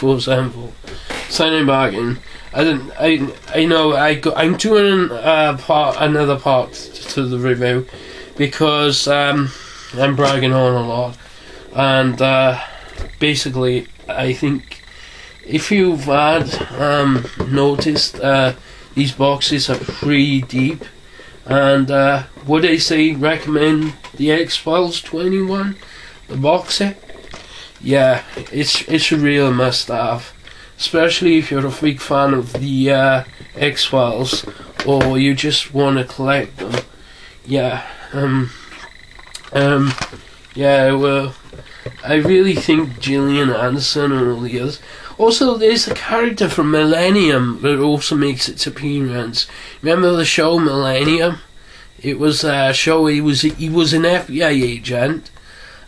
4% for signing back in. I know I'm doing another part to the review because I'm bragging on a lot, and basically I think if you've noticed, these boxes are pretty deep, and would I say recommend the X-Files 21, the box set? Yeah, it's a real must-have, especially if you're a big fan of the X-Files, or you just want to collect them. Yeah, yeah. Well, I really think Gillian Anderson and all the others. Also, there's a character from Millennium that also makes its appearance. Remember the show Millennium? It was a show. He was an FBI agent,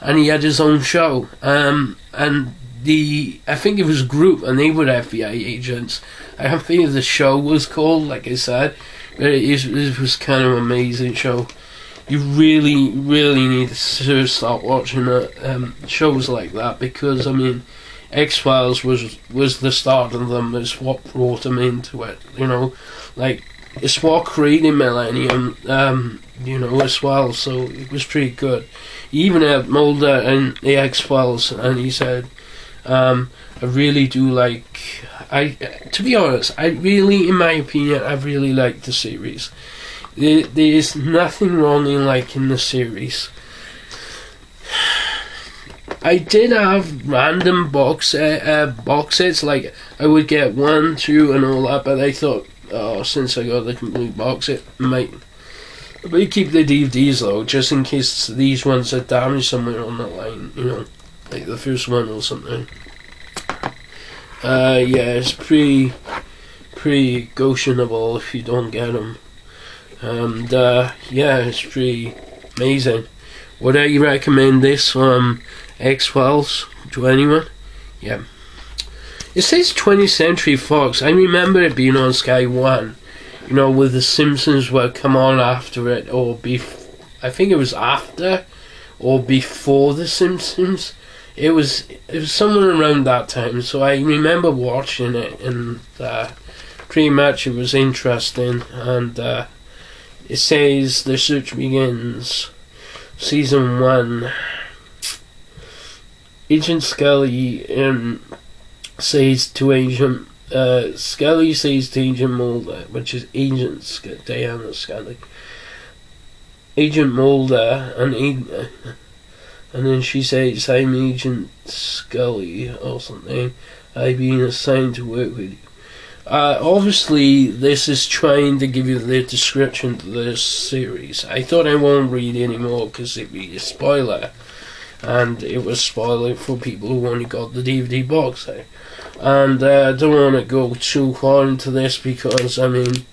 and he had his own show. And I think it was a group, and they were FBI agents. I don't think the show was called, like I said, but it was kind of an amazing show. You really, really need to start watching shows like that, because I mean, X-Files was the start of them. It's what brought them into it, you know, like it's what created Millennium, you know, as well. So it was pretty good. He even had Mulder in the X-Files, and he said, I really do like. To be honest, in my opinion, I really like the series. There's nothing wrong in liking the series. I did have random box sets, like I would get 1, 2 and all that, but I thought, oh, since I got the complete box set, I might keep the DVDs though, just in case these ones are damaged somewhere on the line, you know, like the first one or something. Yeah, it's pretty goshenable if you don't get them. And yeah, it's pretty amazing. Would I recommend this X-Files to anyone? Yeah. It says 20th Century Fox. I remember it being on Sky 1, you know, with the Simpsons were come on after it, or I think it was after or before the Simpsons. It was somewhere around that time, so I remember watching it, and pretty much it was interesting. And it says the search begins. Season 1. Agent Scully says to Agent Mulder, which is Agent Diana Scully. Agent Mulder, and then she says, I'm Agent Scully or something. I've been assigned to work with you. Obviously, this is trying to give you the description to this series. I thought I won't read anymore because it'd be a spoiler, and it was spoiling for people who only got the DVD box set. And I don't want to go too far into this because I mean,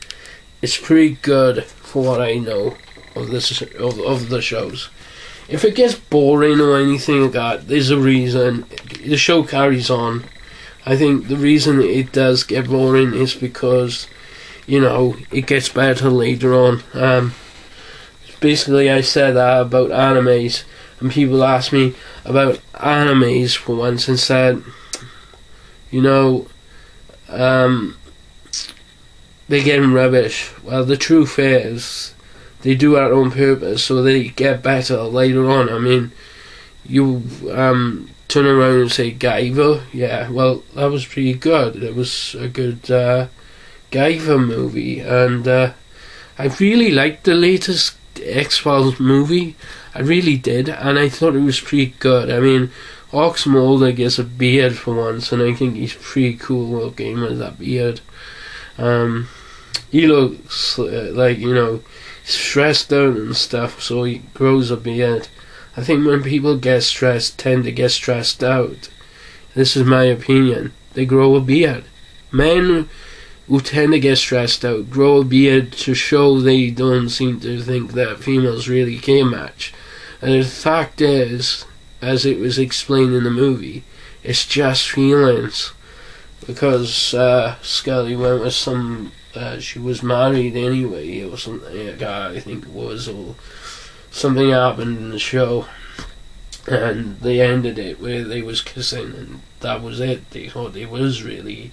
it's pretty good for what I know of this of the shows. If it gets boring or anything like that, there's a reason. The show carries on. I think the reason it does get boring is because, you know, it gets better later on. Basically, I said that about animes, and people asked me about animes for once and said, you know, they're getting rubbish. Well, the truth is, they do it on purpose so they get better later on. I mean, you turn around and say Guyver, yeah, well, that was pretty good. It was a good Guyver movie, and I really liked the latest X-Files movie. I really did, and I thought it was pretty good. I mean, Ox Mulder gets a beard for once, and I think he's pretty cool looking with that beard. He looks like, you know, stressed out and stuff, so he grows a beard. I think when people get stressed, tend to get stressed out. This is my opinion. They grow a beard. Men who tend to get stressed out grow a beard to show they don't seem to think that females really care much. And the fact is, as it was explained in the movie, it's just feelings. Because Scully went with some, she was married anyway, or something like that, I think it was, or something happened in the show. and they ended it where they was kissing, and that was it. They thought they was really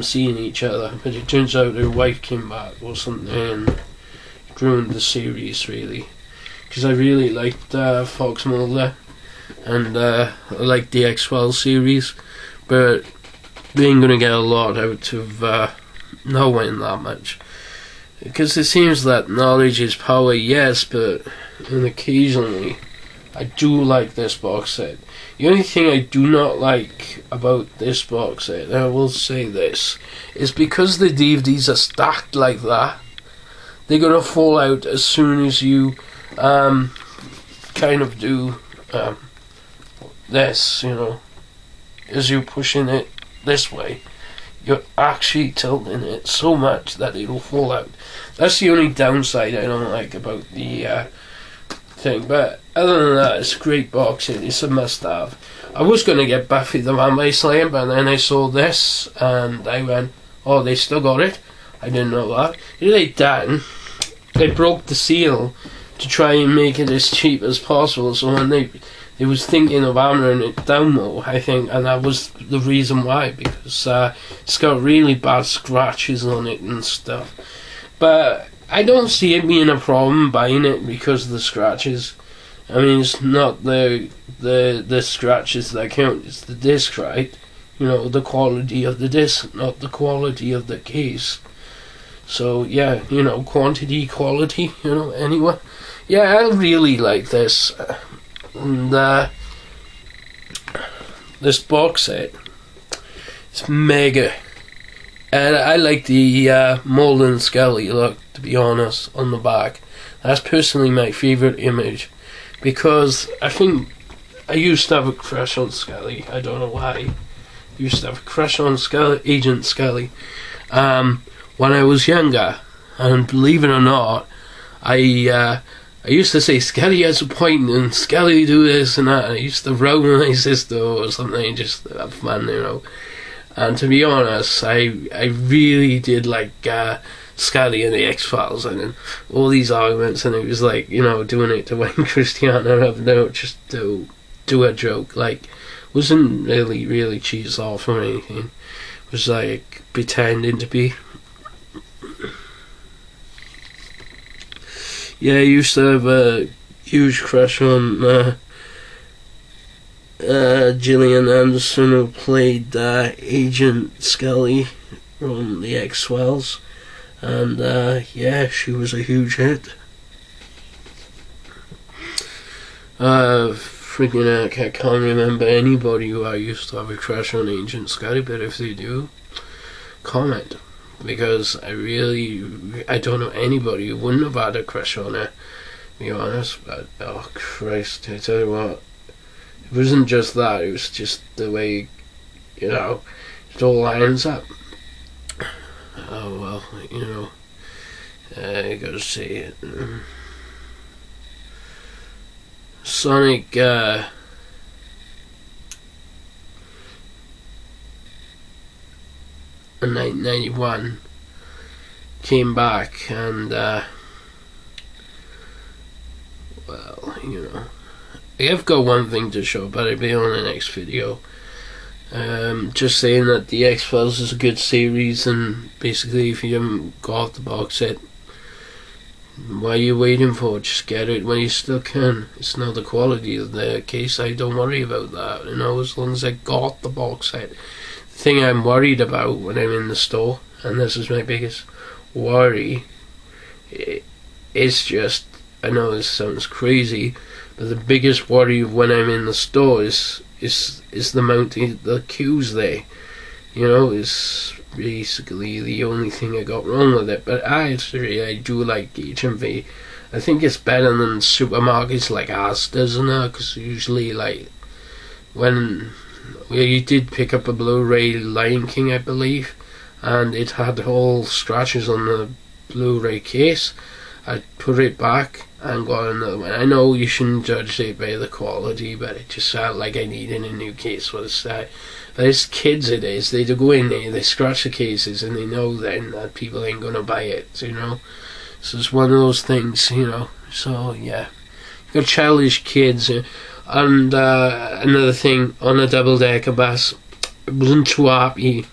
seeing each other, but it turns out her wife came back or something and ruined the series really. Because I really liked Fox Mulder, and I liked the X-Files series, but we ain't gonna get a lot out of knowing that much. Because it seems that knowledge is power, yes, but and occasionally I do like this box set. The only thing I do not like about this box set, and I will say this, is because the DVDs are stacked like that, they're gonna fall out as soon as you kind of do this, you know, as you're pushing it this way. You're actually tilting it so much that it'll fall out. That's the only downside I don't like about the thing. But other than that, it's a great box set. It's a must-have. I was going to get Buffy the Vampire Slayer, but then I saw this and I went, oh, they still got it? I didn't know that. You know, they done. They broke the seal to try and make it as cheap as possible. So when they was thinking of hammering it down more, I think, and that was the reason why, because it's got really bad scratches on it and stuff. But I don't see it being a problem buying it because of the scratches. I mean, it's not the scratches that count, it's the disc, right? You know, the quality of the disc, not the quality of the case. So yeah, you know, quantity, quality, you know, anyway. Yeah, I really like this. And this box set, it's mega, and I like the Mulder and Scully look, to be honest, on the back. That's personally my favourite image, because I think I used to have a crush on Scully. I don't know why. I used to have a crush on Agent Scully when I was younger, and believe it or not, I used to say, Scully has a point, and Scully do this and that, and I used to roll my sister or something, just to have fun, you know. And to be honest, I really did like Scully and the X-Files, and all these arguments, and it was like, you know, doing it to wake Christiana up, no, just to do a joke, like, wasn't really cheese off or anything. It was like pretending to be. Yeah, I used to have a huge crush on Gillian Anderson, who played Agent Scully from the X-Files, and yeah, she was a huge hit. Freaking heck, I can't remember anybody who I used to have a crush on Agent Scully, but if they do, comment. Because I don't know anybody who wouldn't have had a crush on her, to be honest. But oh Christ, I tell you what, it wasn't just that, it was just the way, you know, it all lines up. Oh well, you know, I gotta say it. Sonic in 1991 came back, and well, you know, I have got one thing to show, but it'll be on the next video. Just saying that the X-Files is a good series, and basically if you haven't got the box set, what are you waiting for? Just get it when you still can. It's not the quality of the case, I don't worry about that, you know, as long as I got the box set. The thing I'm worried about when I'm in the store, and this is my biggest worry, it's just, I know this sounds crazy, but the biggest worry when I'm in the store is the mounting the queues there. You know, is basically the only thing I got wrong with it. But I do like HMV. I think it's better than supermarkets like Asda's and that, because usually, like, when you did pick up a Blu-ray Lion King, I believe, and it had all scratches on the Blu-ray case, I put it back and got another one. I know you shouldn't judge it by the quality, but it just felt like I needed a new case for the side. But it's kids, it is. They do go in there, they scratch the cases, and they know then that people ain't gonna buy it, you know. So it's one of those things, you know. So yeah, you got childish kids. And another thing, on a double-decker bus, I wasn't too happy.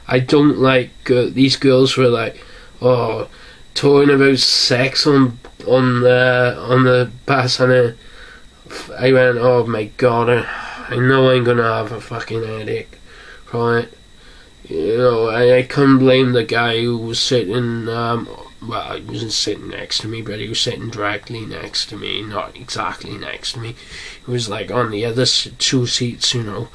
I don't like these girls were like, oh, talking about sex on the bus, and I went, oh my god, I know I'm gonna have a fucking headache from it. You know, I couldn't blame the guy who was sitting, well, he wasn't sitting next to me, but he was sitting directly next to me, not exactly next to me. He was like on the other two seats, you know.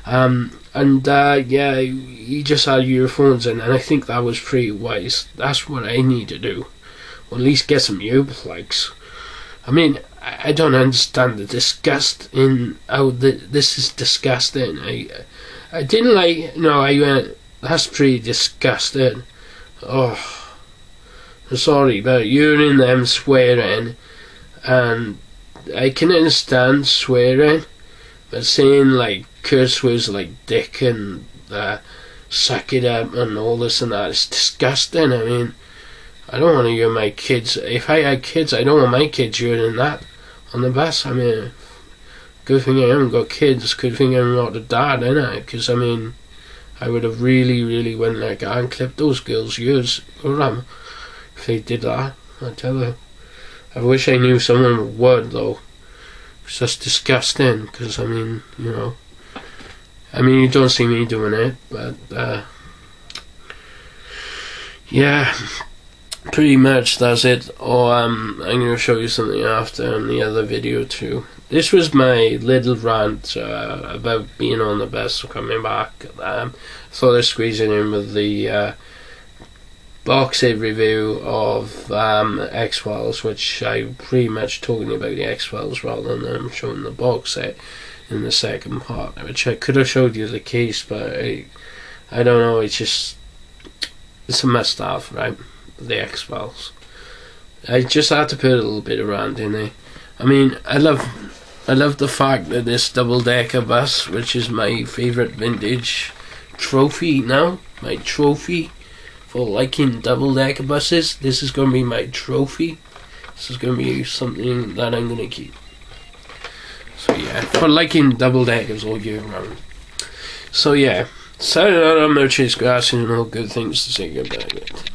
Yeah, he just had earphones in, and I think that was pretty wise. That's what I need to do. Or at least get some earplugs. I mean, I don't understand the disgust in how this is disgusting. I didn't like, no, I went, that's pretty disgusting. Oh, I'm sorry, but hearing them swearing, and I can understand swearing, but saying like curse words like dick and suck it up and all this and that, it's disgusting. I mean, I don't want to hear my kids, if I had kids, I don't want my kids hearing that on the bus. I mean, good thing I haven't got kids, good thing I'm not a dad, innit? Because I mean, I would have really went like and clipped those girls' ears if they did that. I tell you, I wish I knew someone would though, because that's disgusting. Because I mean, you know, I mean, you don't see me doing it, but yeah, pretty much that's it. Or I'm going to show you something after in the other video too. This was my little rant about being on the bus coming back. Thought I'd squeeze it in with the Boxset review of X-Files, which I'm pretty much talking about the X-Files rather than I'm showing the box set in the second part, which I could have showed you the case, but I don't know, it's a must-have, right? The X-Files. I just had to put a little bit of rant in there. I mean, I love the fact that this double-decker bus, which is my favourite vintage trophy now, my trophy for liking double-decker buses, this is going to be my trophy. This is going to be something that I'm going to keep. So yeah, for liking double-deckers all year round. So yeah, signing out on Merchant's Grass and all good things to say goodbye with.